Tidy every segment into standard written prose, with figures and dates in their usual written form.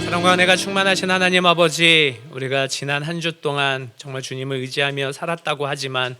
사랑과 은혜가 충만하신 하나님 아버지, 우리가 지난 한 주 동안 정말 주님을 의지하며 살았다고 하지만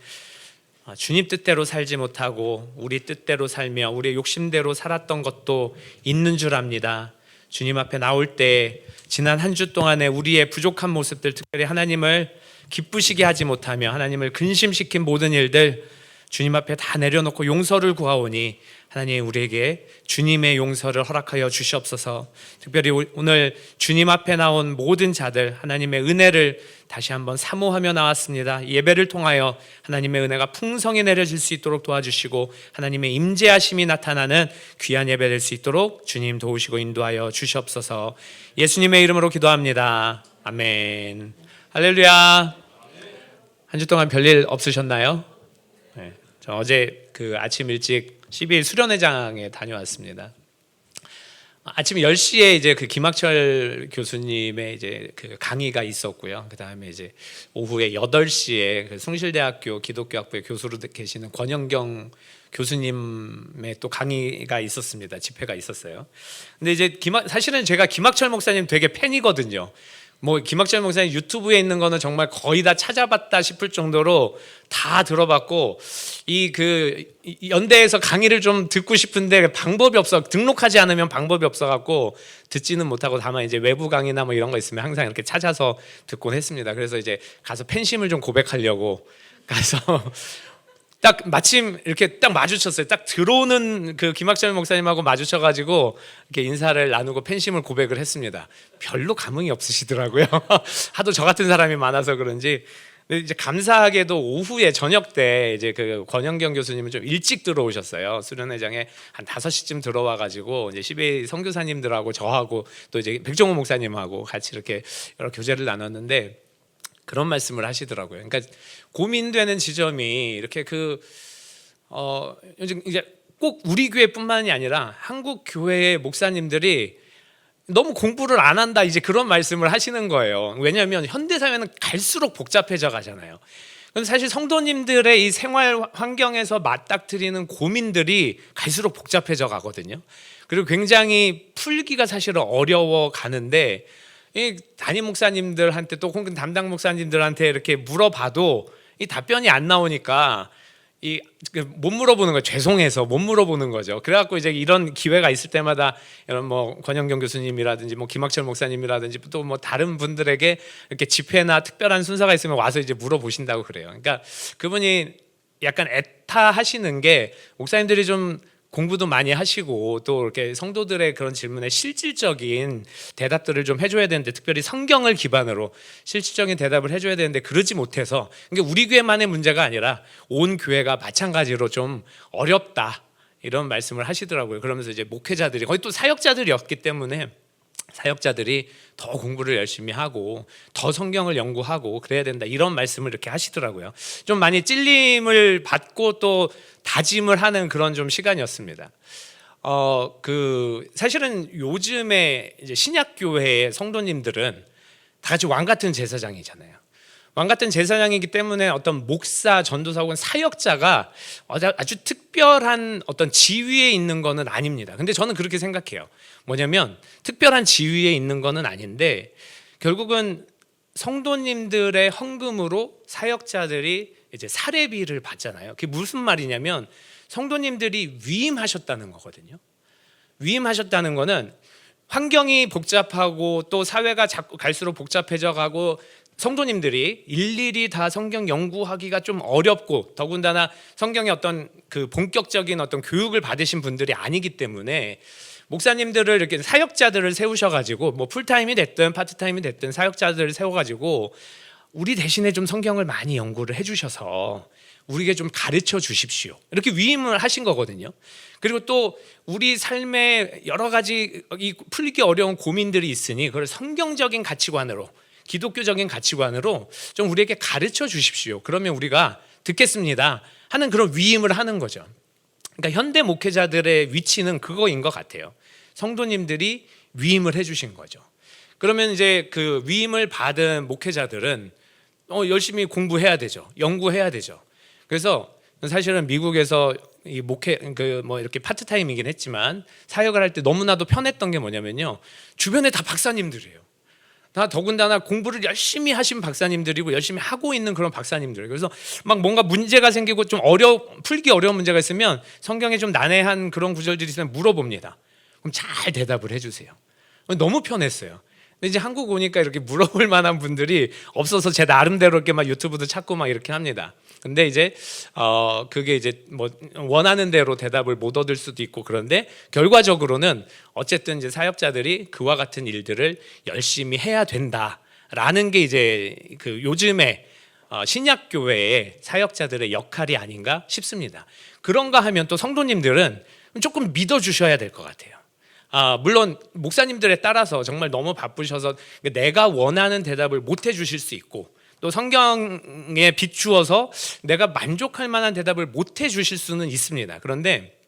주님 뜻대로 살지 못하고 우리 뜻대로 살며 우리의 욕심대로 살았던 것도 있는 줄 압니다. 주님 앞에 나올 때 지난 한 주 동안의 우리의 부족한 모습들, 특별히 하나님을 기쁘시게 하지 못하며 하나님을 근심시킨 모든 일들 주님 앞에 다 내려놓고 용서를 구하오니 하나님 우리에게 주님의 용서를 허락하여 주시옵소서. 특별히 오늘 주님 앞에 나온 모든 자들 하나님의 은혜를 다시 한번 사모하며 나왔습니다. 예배를 통하여 하나님의 은혜가 풍성히 내려질 수 있도록 도와주시고 하나님의 임재하심이 나타나는 귀한 예배 될 수 있도록 주님 도우시고 인도하여 주시옵소서. 예수님의 이름으로 기도합니다. 아멘. 할렐루야. 한 주 동안 별일 없으셨나요? 네, 저 어제 아침 일찍 12일 수련회장에 다녀왔습니다. 아침 10시에 이제 김학철 교수님의 이제 강의가 있었고요. 그다음에 이제 오후에 8시에 숭실대학교 기독교학부의 교수로 계시는 권영경 교수님의 또 강의가 있었습니다. 집회가 있었어요. 근데 이제 사실은 제가 김학철 목사님 되게 팬이거든요. 김학철 목사님 유튜브에 있는 거는 정말 거의 다 찾아봤다 싶을 정도로 다 들어봤고, 연대에서 강의를 좀 듣고 싶은데 방법이 없어, 등록하지 않으면 방법이 없어갖고 듣지는 못하고 다만 이제 외부 강의나 이런 거 있으면 항상 이렇게 찾아서 듣곤 했습니다. 그래서 이제 가서 팬심을 좀 고백하려고 가서 딱 마침 이렇게 딱 마주쳤어요. 딱 들어오는 김학철 목사님하고 마주쳐가지고 이렇게 인사를 나누고 팬심을 고백을 했습니다. 별로 감흥이 없으시더라고요. 하도 저 같은 사람이 많아서 그런지. 근데 이제 감사하게도 오후에 저녁 때 이제 권영경 교수님은 좀 일찍 들어오셨어요. 수련회장에 한 5시쯤 들어와가지고 이제 12 선교사님들하고 저하고 또 이제 백종호 목사님하고 같이 이렇게 여러 교제를 나눴는데 그런 말씀을 하시더라고요. 그러니까 고민되는 지점이 이렇게 요즘 이제 꼭 우리 교회뿐만이 아니라 한국 교회의 목사님들이 너무 공부를 안 한다 이제 그런 말씀을 하시는 거예요. 왜냐하면 현대 사회는 갈수록 복잡해져 가잖아요. 그럼 사실 성도님들의 이 생활 환경에서 맞닥뜨리는 고민들이 갈수록 복잡해져 가거든요. 그리고 굉장히 풀기가 사실은 어려워 가는데 이 담임 목사님들한테 또 혹은 담당 목사님들한테 이렇게 물어봐도 이 답변이 안 나오니까 못 물어보는 거예요. 죄송해서 못 물어보는 거죠. 그래갖고 이제 이런 기회가 있을 때마다 이런 권영경 교수님이라든지 김학철 목사님이라든지 또 다른 분들에게 이렇게 집회나 특별한 순서가 있으면 와서 이제 물어보신다고 그래요. 그러니까 그분이 약간 애타하시는 게 목사님들이 좀 공부도 많이 하시고 또 이렇게 성도들의 그런 질문에 실질적인 대답들을 좀 해줘야 되는데, 특별히 성경을 기반으로 실질적인 대답을 해줘야 되는데 그러지 못해서, 그러니까 우리 교회만의 문제가 아니라 온 교회가 마찬가지로 좀 어렵다 이런 말씀을 하시더라고요. 그러면서 이제 목회자들이 거의 또 사역자들이었기 때문에 사역자들이 더 공부를 열심히 하고 더 성경을 연구하고 그래야 된다 이런 말씀을 이렇게 하시더라고요. 좀 많이 찔림을 받고 또 다짐을 하는 그런 좀 시간이었습니다. 사실은 요즘에 이제 신약 교회의 성도님들은 다 같이 왕 같은 제사장이잖아요. 왕 같은 제사장이기 때문에 어떤 목사, 전도사 혹은 사역자가 아주 특별한 어떤 지위에 있는 거는 아닙니다. 근데 저는 그렇게 생각해요. 뭐냐면 특별한 지위에 있는 거는 아닌데 결국은 성도님들의 헌금으로 사역자들이 이제 사례비를 받잖아요. 그게 무슨 말이냐면 성도님들이 위임하셨다는 거거든요. 위임하셨다는 거는 환경이 복잡하고 또 사회가 자꾸 갈수록 복잡해져 가고 성도님들이 일일이 다 성경 연구하기가 좀 어렵고 더군다나 성경의 어떤 본격적인 어떤 교육을 받으신 분들이 아니기 때문에 목사님들을 이렇게 사역자들을 세우셔가지고 풀타임이 됐든 파트타임이 됐든 사역자들을 세워가지고 우리 대신에 좀 성경을 많이 연구를 해주셔서 우리에게 좀 가르쳐 주십시오 이렇게 위임을 하신 거거든요. 그리고 또 우리 삶에 여러 가지 풀기 어려운 고민들이 있으니 그걸 성경적인 가치관으로 기독교적인 가치관으로 좀 우리에게 가르쳐 주십시오. 그러면 우리가 듣겠습니다 하는 그런 위임을 하는 거죠. 그러니까 현대 목회자들의 위치는 그거인 것 같아요. 성도님들이 위임을 해주신 거죠. 그러면 이제 위임을 받은 목회자들은 열심히 공부해야 되죠. 연구해야 되죠. 그래서 사실은 미국에서 이 목회 그 뭐 이렇게 파트타임이긴 했지만 사역을 할 때 너무나도 편했던 게 뭐냐면요, 주변에 다 박사님들이에요. 다 더군다나 공부를 열심히 하신 박사님들이고 열심히 하고 있는 그런 박사님들. 그래서 막 뭔가 문제가 생기고 좀 풀기 어려운 문제가 있으면, 성경에 좀 난해한 그런 구절들이 있으면 물어봅니다. 그럼 잘 대답을 해주세요. 너무 편했어요. 근데 이제 한국 오니까 이렇게 물어볼 만한 분들이 없어서 제 나름대로 이렇게 막 유튜브도 찾고 막 이렇게 합니다. 근데 이제 그게 이제 뭐 원하는 대로 대답을 못 얻을 수도 있고, 그런데 결과적으로는 어쨌든 이제 사역자들이 그와 같은 일들을 열심히 해야 된다라는 게 이제 그 요즘에 신약 교회의 사역자들의 역할이 아닌가 싶습니다. 그런가 하면 또 성도님들은 조금 믿어 주셔야 될 것 같아요. 물론 목사님들에 따라서 정말 너무 바쁘셔서 내가 원하는 대답을 못 해주실 수 있고, 또 성경에 비추어서 내가 만족할 만한 대답을 못 해주실 수는 있습니다. 그런데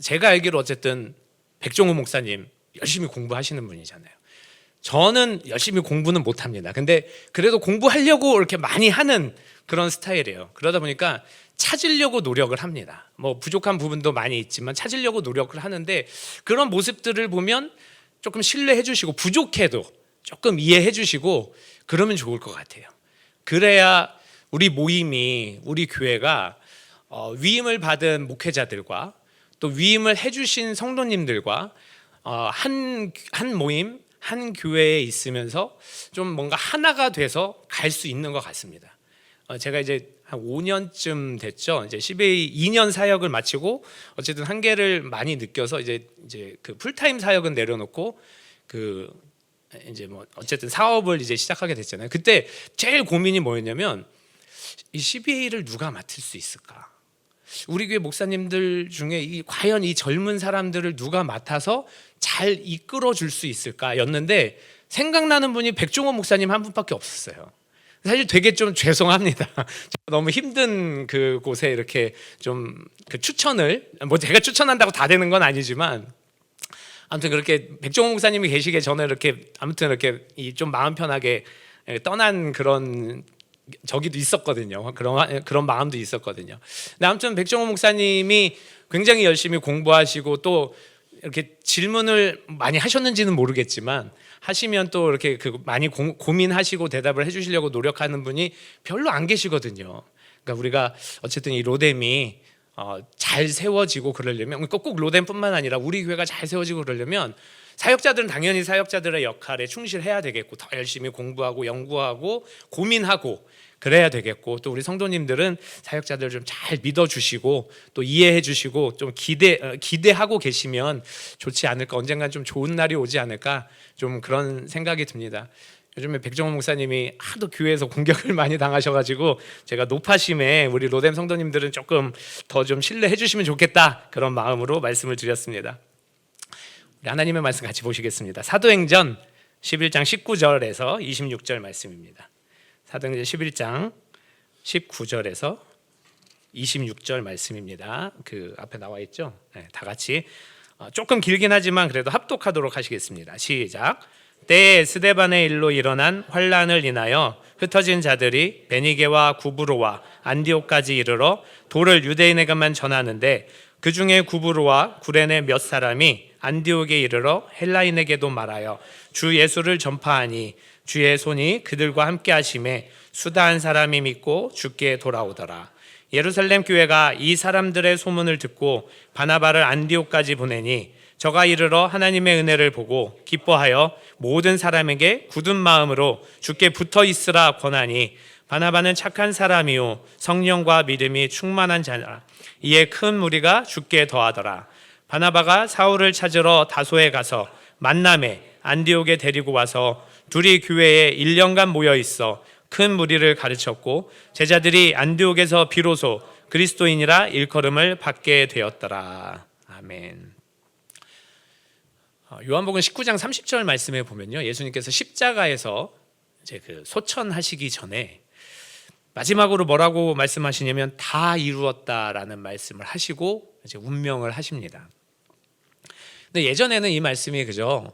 제가 알기로 어쨌든 백종호 목사님 열심히 공부하시는 분이잖아요. 저는 열심히 공부는 못합니다. 근데 그래도 공부하려고 이렇게 많이 하는 그런 스타일이에요. 그러다 보니까 찾으려고 노력을 합니다. 뭐 부족한 부분도 많이 있지만 찾으려고 노력을 하는데, 그런 모습들을 보면 조금 신뢰해 주시고 부족해도 조금 이해해 주시고 그러면 좋을 것 같아요. 그래야 우리 모임이, 우리 교회가 위임을 받은 목회자들과 또 위임을 해주신 성도님들과 한 모임, 한 교회에 있으면서 좀 뭔가 하나가 돼서 갈 수 있는 것 같습니다. 제가 이제 한 5년쯤 됐죠. 이제 CBA 2년 사역을 마치고 어쨌든 한계를 많이 느껴서 이제 그 풀타임 사역은 내려놓고 그 이제 뭐 어쨌든 사업을 이제 시작하게 됐잖아요. 그때 제일 고민이 뭐였냐면, 이 CBA를 누가 맡을 수 있을까? 우리 교회 목사님들 중에 과연 이 젊은 사람들을 누가 맡아서 잘 이끌어 줄 수 있을까였는데, 생각나는 분이 백종원 목사님 한 분밖에 없었어요. 사실 되게 좀 죄송합니다. 너무 힘든 그 곳에 이렇게 좀 그 추천을, 뭐 제가 추천한다고 다 되는 건 아니지만, 아무튼 그렇게 백종원 목사님이 계시기에 저는 이렇게 아무튼 이렇게 좀 마음 편하게 떠난 그런 저기도 있었거든요. 그런 마음도 있었거든요. 근데 아무튼 백종원 목사님이 굉장히 열심히 공부하시고 또 이렇게 질문을 많이 하셨는지는 모르겠지만 하시면 또 이렇게 많이 고민하시고 대답을 해주시려고 노력하는 분이 별로 안 계시거든요. 그러니까 우리가 어쨌든 이 로뎀이 잘 세워지고 그러려면, 꼭 로뎀뿐만 아니라 우리 교회가 잘 세워지고 그러려면 사역자들은 당연히 사역자들의 역할에 충실해야 되겠고, 더 열심히 공부하고 연구하고 고민하고 그래야 되겠고, 또 우리 성도님들은 사역자들 좀 잘 믿어주시고 또 이해해주시고 좀 기대하고 계시면 좋지 않을까, 언젠간 좀 좋은 날이 오지 않을까, 좀 그런 생각이 듭니다. 요즘에 백종원 목사님이 하도 교회에서 공격을 많이 당하셔가지고 제가 노파심에 우리 로뎀 성도님들은 조금 더 좀 신뢰해 주시면 좋겠다, 그런 마음으로 말씀을 드렸습니다. 우리 하나님의 말씀 같이 보시겠습니다. 사도행전 11장 19절에서 26절 말씀입니다. 사도행전 11장 19절에서 26절 말씀입니다. 그 앞에 나와 있죠? 네, 다 같이 조금 길긴 하지만 그래도 합독하도록 하시겠습니다. 시작. 때에 스데반의 일로 일어난 환란을 인하여 흩어진 자들이 베니게와 구브로와 안디옥까지 이르러 도를 유대인에게만 전하는데, 그 중에 구브로와 구레네 몇 사람이 안디옥에 이르러 헬라인에게도 말하여 주 예수를 전파하니 주의 손이 그들과 함께 하심에 수다 한 사람이 믿고 주께 돌아오더라. 예루살렘 교회가 이 사람들의 소문을 듣고 바나바를 안디옥까지 보내니 저가 이르러 하나님의 은혜를 보고 기뻐하여 모든 사람에게 굳은 마음으로 주께 붙어 있으라 권하니, 바나바는 착한 사람이요 성령과 믿음이 충만한 자라. 이에 큰 무리가 주께 더하더라. 바나바가 사울을 찾으러 다소에 가서 만남에 안디옥에 데리고 와서 둘이 교회에 1년간 모여 있어 큰 무리를 가르쳤고, 제자들이 안디옥에서 비로소 그리스도인이라 일컬음을 받게 되었더라. 아멘. 요한복음 19장 30절 말씀에 보면요, 예수님께서 십자가에서 이제 그 소천하시기 전에 마지막으로 뭐라고 말씀하시냐면 다 이루었다라는 말씀을 하시고 이제 운명을 하십니다. 근데 예전에는 이 말씀이 그죠,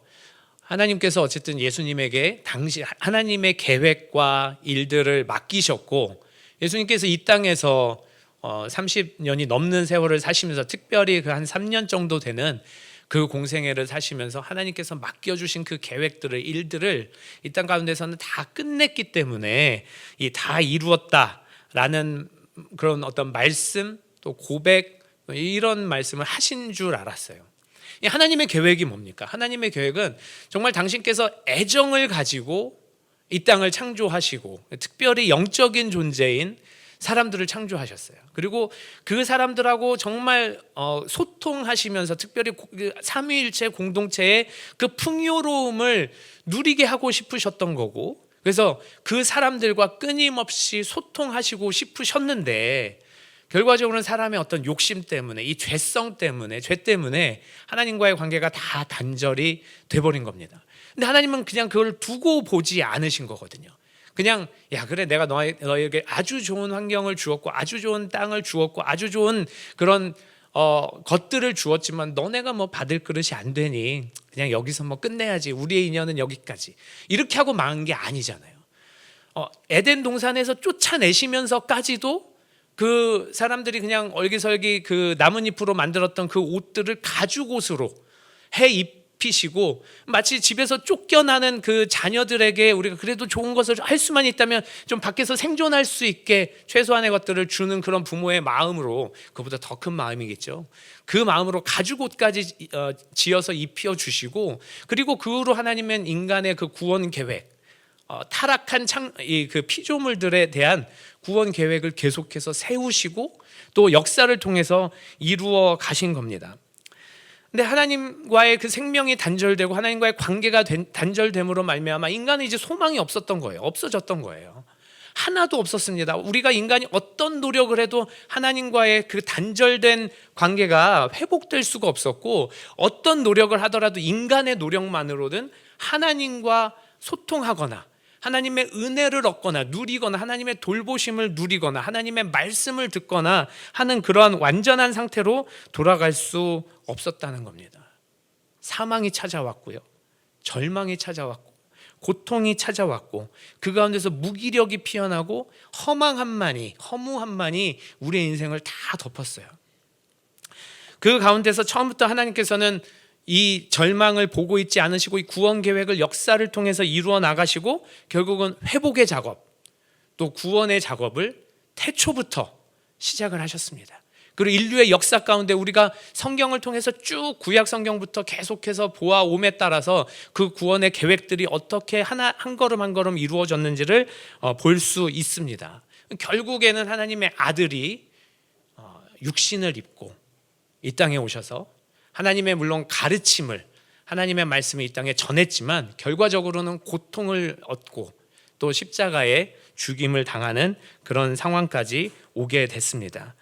하나님께서 어쨌든 예수님에게 당시 하나님의 계획과 일들을 맡기셨고, 예수님께서 이 땅에서 30년이 넘는 세월을 사시면서 특별히 그 한 3년 정도 되는 그 공생애를 사시면서 하나님께서 맡겨주신 그 계획들을, 일들을 이 땅 가운데서는 다 끝냈기 때문에 이 다 이루었다라는 그런 어떤 말씀, 또 고백, 이런 말씀을 하신 줄 알았어요. 이 하나님의 계획이 뭡니까? 하나님의 계획은 정말 당신께서 애정을 가지고 이 땅을 창조하시고 특별히 영적인 존재인 사람들을 창조하셨어요. 그리고 그 사람들하고 정말 소통하시면서 특별히 삼위일체 공동체의 그 풍요로움을 누리게 하고 싶으셨던 거고, 그래서 그 사람들과 끊임없이 소통하시고 싶으셨는데 결과적으로는 사람의 어떤 욕심 때문에, 이 죄성 때문에, 죄 때문에 하나님과의 관계가 다 단절이 돼버린 겁니다. 근데 하나님은 그냥 그걸 두고 보지 않으신 거거든요. 그냥 야 그래, 내가 너에게 아주 좋은 환경을 주었고 아주 좋은 땅을 주었고 아주 좋은 그런 것들을 주었지만 너네가 뭐 받을 그릇이 안 되니 그냥 여기서 뭐 끝내야지, 우리의 인연은 여기까지, 이렇게 하고 망한 게 아니잖아요. 에덴 동산에서 쫓아내시면서까지도 그 사람들이 그냥 얼기설기 그 나뭇잎으로 만들었던 그 옷들을 가죽옷으로 해 입히시고, 마치 집에서 쫓겨나는 그 자녀들에게 우리가 그래도 좋은 것을 할 수만 있다면 좀 밖에서 생존할 수 있게 최소한의 것들을 주는 그런 부모의 마음으로, 그보다 더 큰 마음이겠죠, 그 마음으로 가죽옷까지 지어서 입혀 주시고, 그리고 그 후로 하나님은 인간의 그 구원 계획, 타락한 그 피조물들에 대한 구원 계획을 계속해서 세우시고 또 역사를 통해서 이루어 가신 겁니다. 근데 하나님과의 그 생명이 단절되고 하나님과의 관계가 단절됨으로 말미암아 인간은 이제 소망이 없었던 거예요. 없어졌던 거예요. 하나도 없었습니다. 우리가 인간이 어떤 노력을 해도 하나님과의 그 단절된 관계가 회복될 수가 없었고, 어떤 노력을 하더라도 인간의 노력만으로는 하나님과 소통하거나 하나님의 은혜를 얻거나 누리거나 하나님의 돌보심을 누리거나 하나님의 말씀을 듣거나 하는 그러한 완전한 상태로 돌아갈 수 없었다는 겁니다. 사망이 찾아왔고요, 절망이 찾아왔고, 고통이 찾아왔고, 그 가운데서 무기력이 피어나고 허무함만이 우리의 인생을 다 덮었어요. 그 가운데서 처음부터 하나님께서는 이 절망을 보고 있지 않으시고 이 구원 계획을 역사를 통해서 이루어 나가시고, 결국은 회복의 작업, 또 구원의 작업을 태초부터 시작을 하셨습니다. 그리고 인류의 역사 가운데 우리가 성경을 통해서 쭉 구약 성경부터 계속해서 보아옴에 따라서 그 구원의 계획들이 어떻게 한 걸음 한 걸음 이루어졌는지를 볼 수 있습니다. 결국에는 하나님의 아들이 육신을 입고 이 땅에 오셔서 하나님의 물론 가르침을, 하나님의 말씀을 이 땅에 전했지만 결과적으로는 고통을 얻고 또 십자가에 죽임을 당하는 그런 상황까지 오게 됐습니다.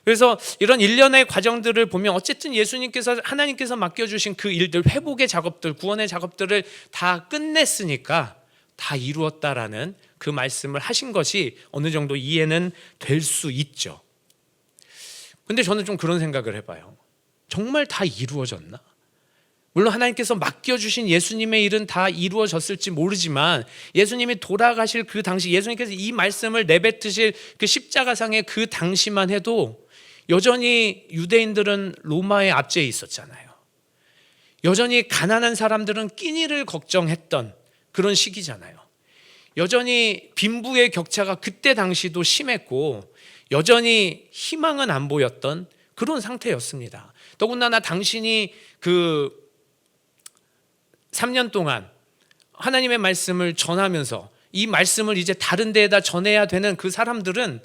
그래서 이런 일련의 과정들을 보면 어쨌든 예수님께서, 하나님께서 맡겨주신 그 일들, 회복의 작업들, 구원의 작업들을 다 끝냈으니까 다 이루었다라는 그 말씀을 하신 것이 어느 정도 이해는 될 수 있죠. 근데 저는 좀 그런 생각을 해봐요. 정말 다 이루어졌나? 물론 하나님께서 맡겨주신 예수님의 일은 다 이루어졌을지 모르지만, 예수님이 돌아가실 그 당시, 예수님께서 이 말씀을 내뱉으실 그 십자가상의 그 당시만 해도 여전히 유대인들은 로마의 압제에 있었잖아요. 여전히 가난한 사람들은 끼니를 걱정했던 그런 시기잖아요. 여전히 빈부의 격차가 그때 당시도 심했고 여전히 희망은 안 보였던 그런 상태였습니다. 더군다나 당신이 그 3년 동안 하나님의 말씀을 전하면서 이 말씀을 이제 다른 데에다 전해야 되는 그 사람들은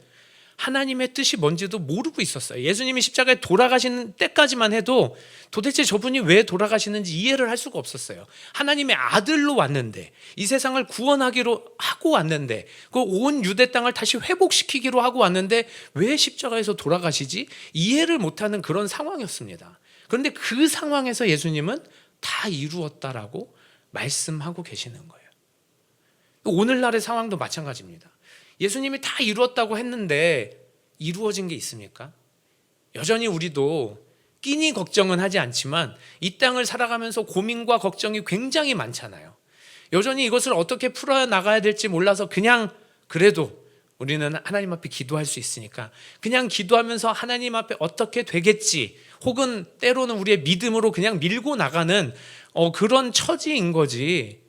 하나님의 뜻이 뭔지도 모르고 있었어요. 예수님이 십자가에 돌아가시는 때까지만 해도 도대체 저분이 왜 돌아가시는지 이해를 할 수가 없었어요. 하나님의 아들로 왔는데, 이 세상을 구원하기로 하고 왔는데, 그 온 유대 땅을 다시 회복시키기로 하고 왔는데 왜 십자가에서 돌아가시지? 이해를 못하는 그런 상황이었습니다. 그런데 그 상황에서 예수님은 다 이루었다라고 말씀하고 계시는 거예요. 오늘날의 상황도 마찬가지입니다. 예수님이 다 이루었다고 했는데 이루어진 게 있습니까? 여전히 우리도 끼니 걱정은 하지 않지만 이 땅을 살아가면서 고민과 걱정이 굉장히 많잖아요. 여전히 이것을 어떻게 풀어나가야 될지 몰라서 그냥 그래도 우리는 하나님 앞에 기도할 수 있으니까 그냥 기도하면서 하나님 앞에 어떻게 되겠지, 혹은 때로는 우리의 믿음으로 그냥 밀고 나가는 그런 처지인 거지.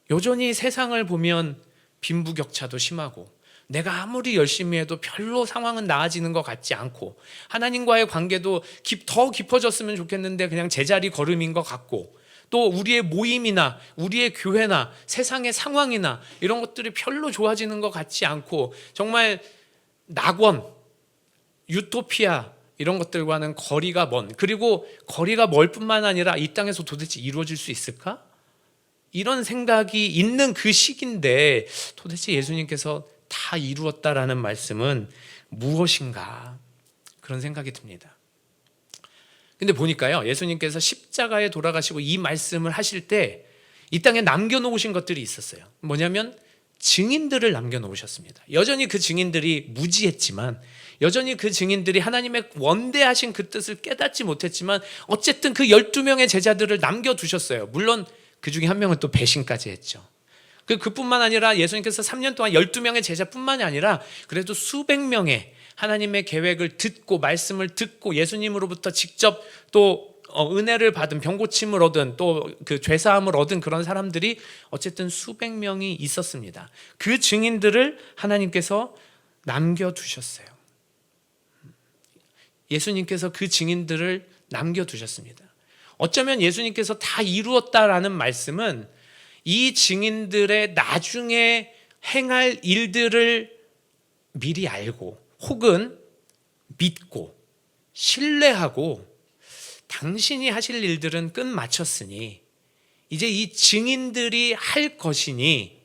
여전히 세상을 보면 빈부격차도 심하고 내가 아무리 열심히 해도 별로 상황은 나아지는 것 같지 않고, 하나님과의 관계도 더 깊어졌으면 좋겠는데 그냥 제자리 걸음인 것 같고, 또 우리의 모임이나 우리의 교회나 세상의 상황이나 이런 것들이 별로 좋아지는 것 같지 않고, 정말 낙원, 유토피아 이런 것들과는 거리가 먼, 그리고 거리가 멀 뿐만 아니라 이 땅에서 도대체 이루어질 수 있을까? 이런 생각이 있는 그 시기인데 도대체 예수님께서 다 이루었다라는 말씀은 무엇인가, 그런 생각이 듭니다. 근데 보니까요, 예수님께서 십자가에 돌아가시고 이 말씀을 하실 때 이 땅에 남겨놓으신 것들이 있었어요. 뭐냐면 증인들을 남겨놓으셨습니다. 여전히 그 증인들이 무지했지만, 여전히 그 증인들이 하나님의 원대하신 그 뜻을 깨닫지 못했지만 어쨌든 그 12명의 제자들을 남겨두셨어요. 물론 그 중에 한 명은 또 배신까지 했죠. 그뿐만 아니라 예수님께서 3년 동안 12명의 제자뿐만이 아니라 그래도 수백 명의 하나님의 계획을 듣고 말씀을 듣고 예수님으로부터 직접 또 은혜를 받은, 병고침을 얻은, 또 그 죄사함을 얻은 그런 사람들이 어쨌든 수백 명이 있었습니다. 그 증인들을 하나님께서 남겨두셨어요. 예수님께서 그 증인들을 남겨두셨습니다. 어쩌면 예수님께서 다 이루었다라는 말씀은 이 증인들의 나중에 행할 일들을 미리 알고 혹은 믿고 신뢰하고, 당신이 하실 일들은 끝마쳤으니 이제 이 증인들이 할 것이니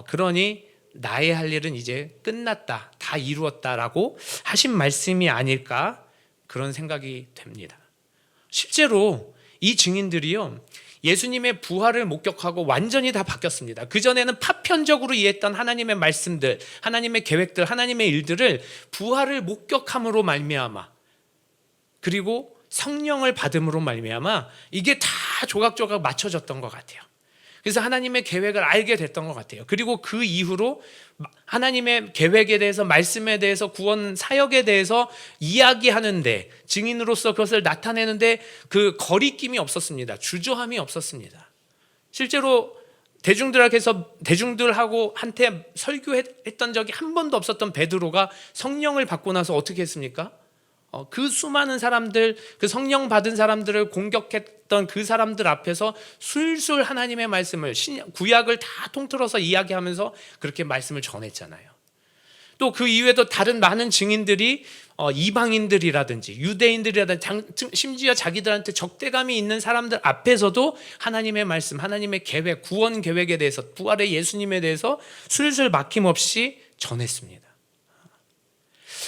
그러니 나의 할 일은 이제 끝났다, 다 이루었다라고 하신 말씀이 아닐까, 그런 생각이 됩니다. 실제로 이 증인들이요, 예수님의 부활을 목격하고 완전히 다 바뀌었습니다. 그전에는 파편적으로 이해했던 하나님의 말씀들, 하나님의 계획들, 하나님의 일들을 부활을 목격함으로 말미암아, 그리고 성령을 받음으로 말미암아 이게 다 조각조각 맞춰졌던 것 같아요. 그래서 하나님의 계획을 알게 됐던 것 같아요. 그리고 그 이후로 하나님의 계획에 대해서, 말씀에 대해서, 구원 사역에 대해서 이야기하는데, 증인으로서 그것을 나타내는데 그 거리낌이 없었습니다. 주저함이 없었습니다. 실제로 대중들하고 한테 설교했던 적이 한 번도 없었던 베드로가 성령을 받고 나서 어떻게 했습니까? 그 수많은 사람들, 그 성령 받은 사람들을 공격했던 그 사람들 앞에서 술술 하나님의 말씀을, 구약을 다 통틀어서 이야기하면서 그렇게 말씀을 전했잖아요. 또 그 이외에도 다른 많은 증인들이 이방인들이라든지 유대인들이라든지 심지어 자기들한테 적대감이 있는 사람들 앞에서도 하나님의 말씀, 하나님의 계획, 구원 계획에 대해서, 부활의 예수님에 대해서 술술 막힘없이 전했습니다.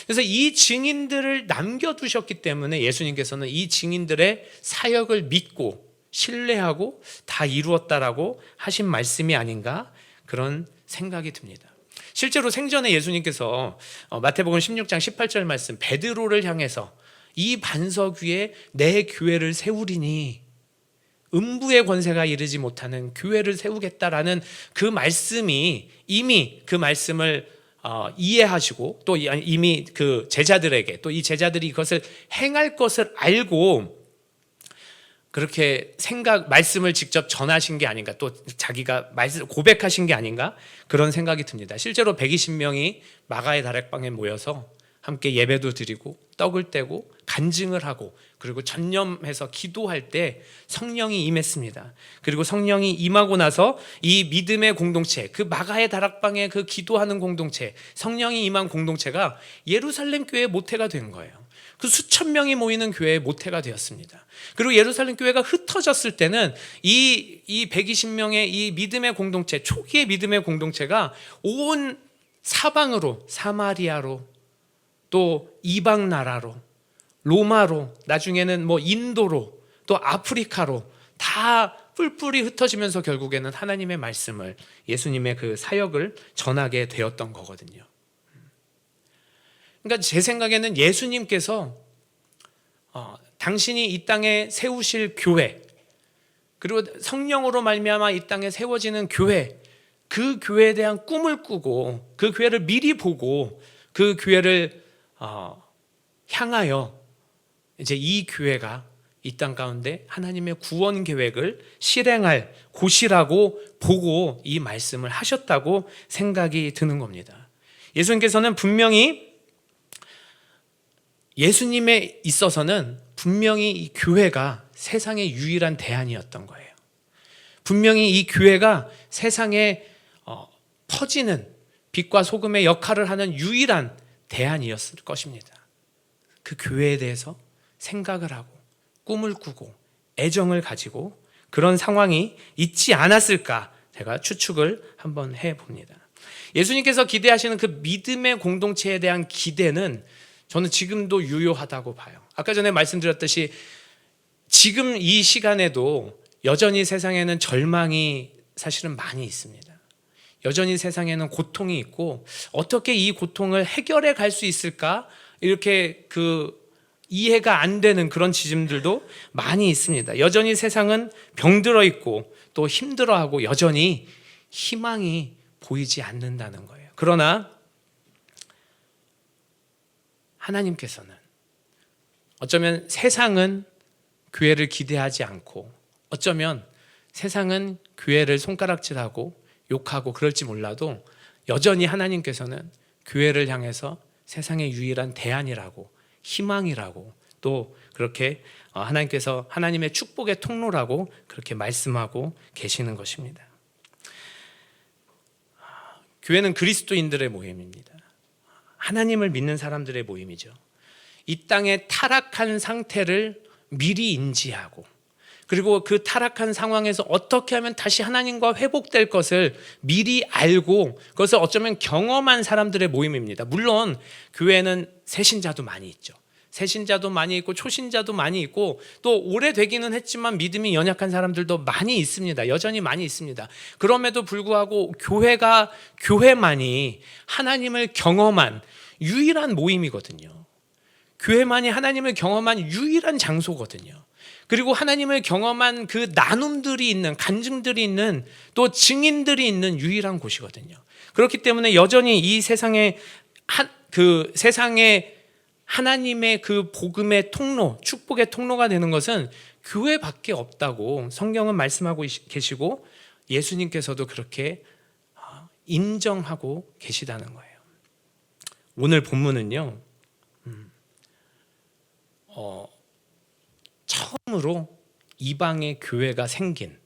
그래서 이 증인들을 남겨두셨기 때문에 예수님께서는 이 증인들의 사역을 믿고 신뢰하고 다 이루었다라고 하신 말씀이 아닌가, 그런 생각이 듭니다. 실제로 생전에 예수님께서 마태복음 16장 18절 말씀, 베드로를 향해서 이 반석 위에 내 교회를 세우리니 음부의 권세가 이르지 못하는 교회를 세우겠다라는 그 말씀이, 이미 그 말씀을 이해하시고 또 이미 그 제자들에게, 또 이 제자들이 이것을 행할 것을 알고 그렇게 말씀을 직접 전하신 게 아닌가, 또 자기가 말씀 고백하신 게 아닌가, 그런 생각이 듭니다. 실제로 120명이 마가의 다락방에 모여서 함께 예배도 드리고 떡을 떼고 간증을 하고 그리고 전념해서 기도할 때 성령이 임했습니다. 그리고 성령이 임하고 나서 이 믿음의 공동체, 그 마가의 다락방에 그 기도하는 공동체, 성령이 임한 공동체가 예루살렘 교회의 모태가 된 거예요. 그 수천 명이 모이는 교회의 모태가 되었습니다. 그리고 예루살렘 교회가 흩어졌을 때는 이 120명의 이 믿음의 공동체, 초기의 믿음의 공동체가 온 사방으로, 사마리아로, 또 이방 나라로, 로마로, 나중에는 인도로, 또 아프리카로 다 뿔뿔이 흩어지면서 결국에는 하나님의 말씀을, 예수님의 그 사역을 전하게 되었던 거거든요. 그러니까 제 생각에는 예수님께서 당신이 이 땅에 세우실 교회, 그리고 성령으로 말미암아 이 땅에 세워지는 교회, 그 교회에 대한 꿈을 꾸고 그 교회를 미리 보고 그 교회를 향하여 이제 이 교회가 이 땅 가운데 하나님의 구원 계획을 실행할 곳이라고 보고 이 말씀을 하셨다고 생각이 드는 겁니다. 예수님께서는 분명히 예수님에 있어서는 분명히 이 교회가 세상의 유일한 대안이었던 거예요. 분명히 이 교회가 세상에 퍼지는 빛과 소금의 역할을 하는 유일한 대안이었을 것입니다. 그 교회에 대해서 생각을 하고 꿈을 꾸고 애정을 가지고 그런 상황이 있지 않았을까 제가 추측을 한번 해봅니다. 예수님께서 기대하시는 그 믿음의 공동체에 대한 기대는 저는 지금도 유효하다고 봐요. 아까 전에 말씀드렸듯이 지금 이 시간에도 여전히 세상에는 절망이 사실은 많이 있습니다. 여전히 세상에는 고통이 있고 어떻게 이 고통을 해결해 갈 수 있을까 이렇게 이해가 안 되는 그런 지점들도 많이 있습니다. 여전히 세상은 병들어 있고 또 힘들어하고 여전히 희망이 보이지 않는다는 거예요. 그러나 하나님께서는 어쩌면 세상은 교회를 기대하지 않고 어쩌면 세상은 교회를 손가락질하고 욕하고 그럴지 몰라도 여전히 하나님께서는 교회를 향해서 세상의 유일한 대안이라고 희망이라고 또 그렇게 하나님께서 하나님의 축복의 통로라고 그렇게 말씀하고 계시는 것입니다. 교회는 그리스도인들의 모임입니다. 하나님을 믿는 사람들의 모임이죠. 이 땅의 타락한 상태를 미리 인지하고 그리고 그 타락한 상황에서 어떻게 하면 다시 하나님과 회복될 것을 미리 알고 그것을 어쩌면 경험한 사람들의 모임입니다. 물론 교회는 새신자도 많이 있죠. 새신자도 많이 있고 초신자도 많이 있고 또 오래되기는 했지만 믿음이 연약한 사람들도 많이 있습니다. 여전히 많이 있습니다. 그럼에도 불구하고 교회만이 하나님을 경험한 유일한 모임이거든요. 교회만이 하나님을 경험한 유일한 장소거든요. 그리고 하나님을 경험한 그 나눔들이 있는 간증들이 있는 또 증인들이 있는 유일한 곳이거든요. 그렇기 때문에 여전히 이 세상에 세상에 하나님의 그 복음의 통로, 축복의 통로가 되는 것은 교회밖에 없다고 성경은 말씀하고 계시고 예수님께서도 그렇게 인정하고 계시다는 거예요. 오늘 본문은요, 처음으로 이방의 교회가 생긴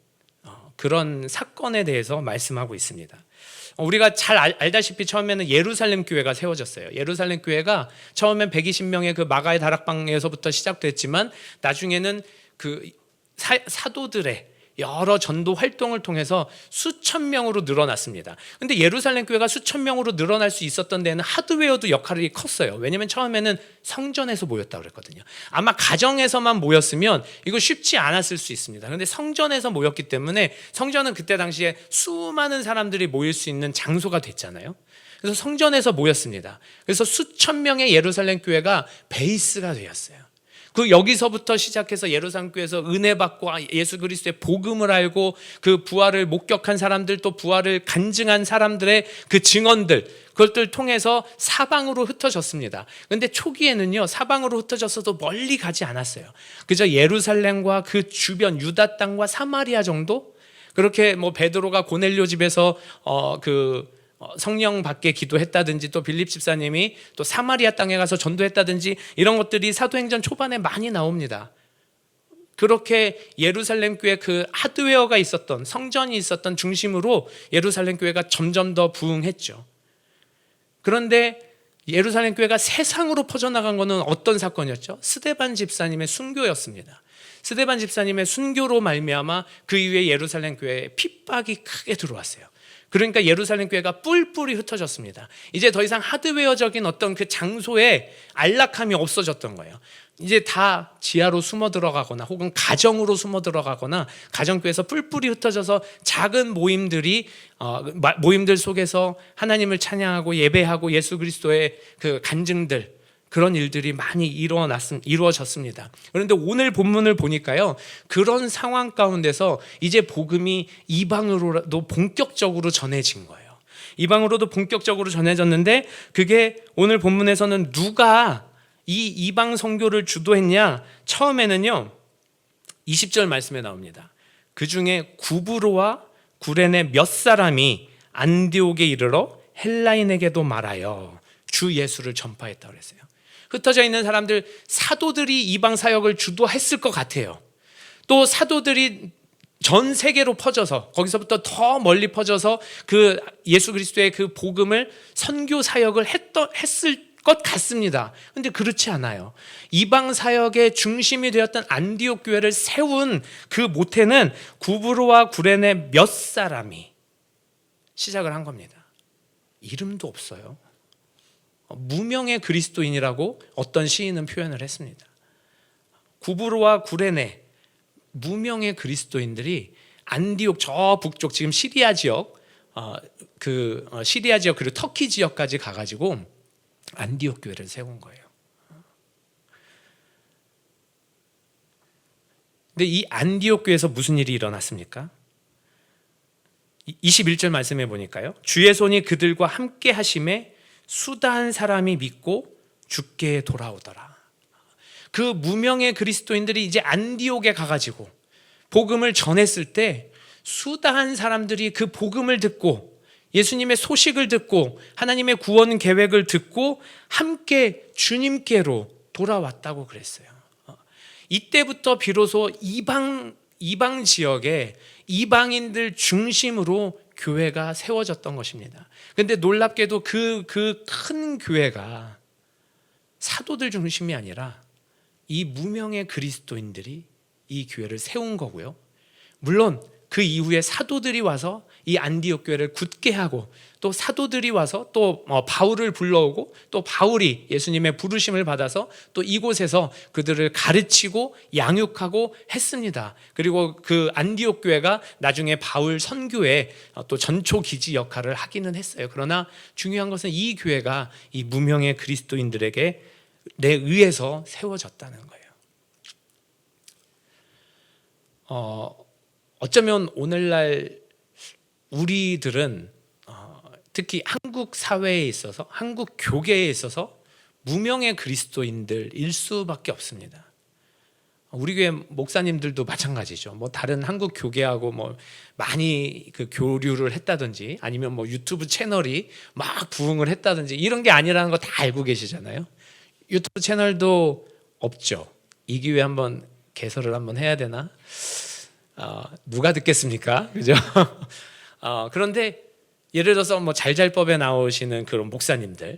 그런 사건에 대해서 말씀하고 있습니다. 우리가 잘 알다시피 처음에는 예루살렘 교회가 세워졌어요. 예루살렘 교회가 처음엔 120명의 그 마가의 다락방에서부터 시작됐지만 나중에는 그 사도들의 여러 전도 활동을 통해서 수천 명으로 늘어났습니다. 근데 예루살렘 교회가 수천 명으로 늘어날 수 있었던 데는 하드웨어도 역할이 컸어요. 왜냐하면 처음에는 성전에서 모였다고 그랬거든요. 아마 가정에서만 모였으면 이거 쉽지 않았을 수 있습니다. 그런데 성전에서 모였기 때문에 성전은 그때 당시에 수많은 사람들이 모일 수 있는 장소가 됐잖아요. 그래서 성전에서 모였습니다. 그래서 수천 명의 예루살렘 교회가 베이스가 되었어요. 여기서부터 시작해서 예루살렘 교회에서 은혜 받고 예수 그리스도의 복음을 알고 그 부활을 목격한 사람들 또 부활을 간증한 사람들의 그 증언들 그것들 통해서 사방으로 흩어졌습니다. 그런데 초기에는요 사방으로 흩어졌어도 멀리 가지 않았어요. 그저 예루살렘과 그 주변 유다 땅과 사마리아 정도 그렇게 베드로가 고넬료 집에서 성령 받게 기도했다든지 또 빌립 집사님이 또 사마리아 땅에 가서 전도했다든지 이런 것들이 사도행전 초반에 많이 나옵니다. 그렇게 예루살렘 교회 그 하드웨어가 있었던 성전이 있었던 중심으로 예루살렘 교회가 점점 더 부흥했죠. 그런데 예루살렘 교회가 세상으로 퍼져나간 것은 어떤 사건이었죠? 스데반 집사님의 순교였습니다. 스데반 집사님의 순교로 말미암아 그 이후에 예루살렘 교회에 핍박이 크게 들어왔어요. 그러니까 예루살렘 교회가 뿔뿔이 흩어졌습니다. 이제 더 이상 하드웨어적인 어떤 그 장소에 안락함이 없어졌던 거예요. 이제 다 지하로 숨어 들어가거나 혹은 가정으로 숨어 들어가거나 가정교회에서 뿔뿔이 흩어져서 작은 모임들 속에서 하나님을 찬양하고 예배하고 예수 그리스도의 그 간증들 그런 일들이 많이 이루어졌습니다. 그런데 오늘 본문을 보니까요, 그런 상황 가운데서 이제 복음이 이방으로도 본격적으로 전해진 거예요. 이방으로도 본격적으로 전해졌는데, 그게 오늘 본문에서는 누가 이 이방 선교를 주도했냐? 처음에는요, 20절 말씀에 나옵니다. 그 중에 구브로와 구레네 몇 사람이 안디옥에 이르러 헬라인에게도 말하여 주 예수를 전파했다고 그랬어요. 흩어져 있는 사람들, 사도들이 이방 사역을 주도했을 것 같아요. 또 사도들이 전 세계로 퍼져서, 거기서부터 더 멀리 퍼져서 그 예수 그리스도의 그 복음을 선교 사역을 했을 것 같습니다. 근데 그렇지 않아요. 이방 사역의 중심이 되었던 안디옥 교회를 세운 그 모태는 구브로와 구레네 몇 사람이 시작을 한 겁니다. 이름도 없어요. 무명의 그리스도인이라고 어떤 시인은 표현을 했습니다. 구브로와 구레네, 무명의 그리스도인들이 안디옥 저 북쪽, 지금 시리아 지역, 시리아 지역 그리고 터키 지역까지 가가지고 안디옥 교회를 세운 거예요. 근데 이 안디옥 교회에서 무슨 일이 일어났습니까? 21절 말씀해 보니까요, 주의 손이 그들과 함께 하심에 수다한 사람이 믿고 주께 돌아오더라. 그 무명의 그리스도인들이 이제 안디옥에 가가지고 복음을 전했을 때 수다한 사람들이 그 복음을 듣고 예수님의 소식을 듣고 하나님의 구원 계획을 듣고 함께 주님께로 돌아왔다고 그랬어요. 이때부터 비로소 이방 지역에 이방인들 중심으로 교회가 세워졌던 것입니다. 그런데 놀랍게도 그 큰 교회가 사도들 중심이 아니라 이 무명의 그리스도인들이 이 교회를 세운 거고요. 물론 그 이후에 사도들이 와서 이 안디옥 교회를 굳게 하고, 또 사도들이 와서 또 바울을 불러오고, 또 바울이 예수님의 부르심을 받아서 또 이곳에서 그들을 가르치고 양육하고 했습니다. 그리고 그 안디옥 교회가 나중에 바울 선교의 또 전초 기지 역할을 하기는 했어요. 그러나 중요한 것은 이 교회가 이 무명의 그리스도인들에게 내 의해서 세워졌다는 거예요. 어쩌면 오늘날 우리들은 특히 한국 사회에 있어서, 한국 교계에 있어서 무명의 그리스도인들일 수밖에 없습니다. 우리 교회 목사님들도 마찬가지죠. 다른 한국 교계하고 많이 그 교류를 했다든지, 아니면 유튜브 채널이 막 부흥을 했다든지 이런 게 아니라는 거 다 알고 계시잖아요. 유튜브 채널도 없죠. 이 기회에 한번 개설을 한번 해야 되나? 누가 듣겠습니까? 그죠? 그런데 예를 들어서 잘잘법에 나오시는 그런 목사님들,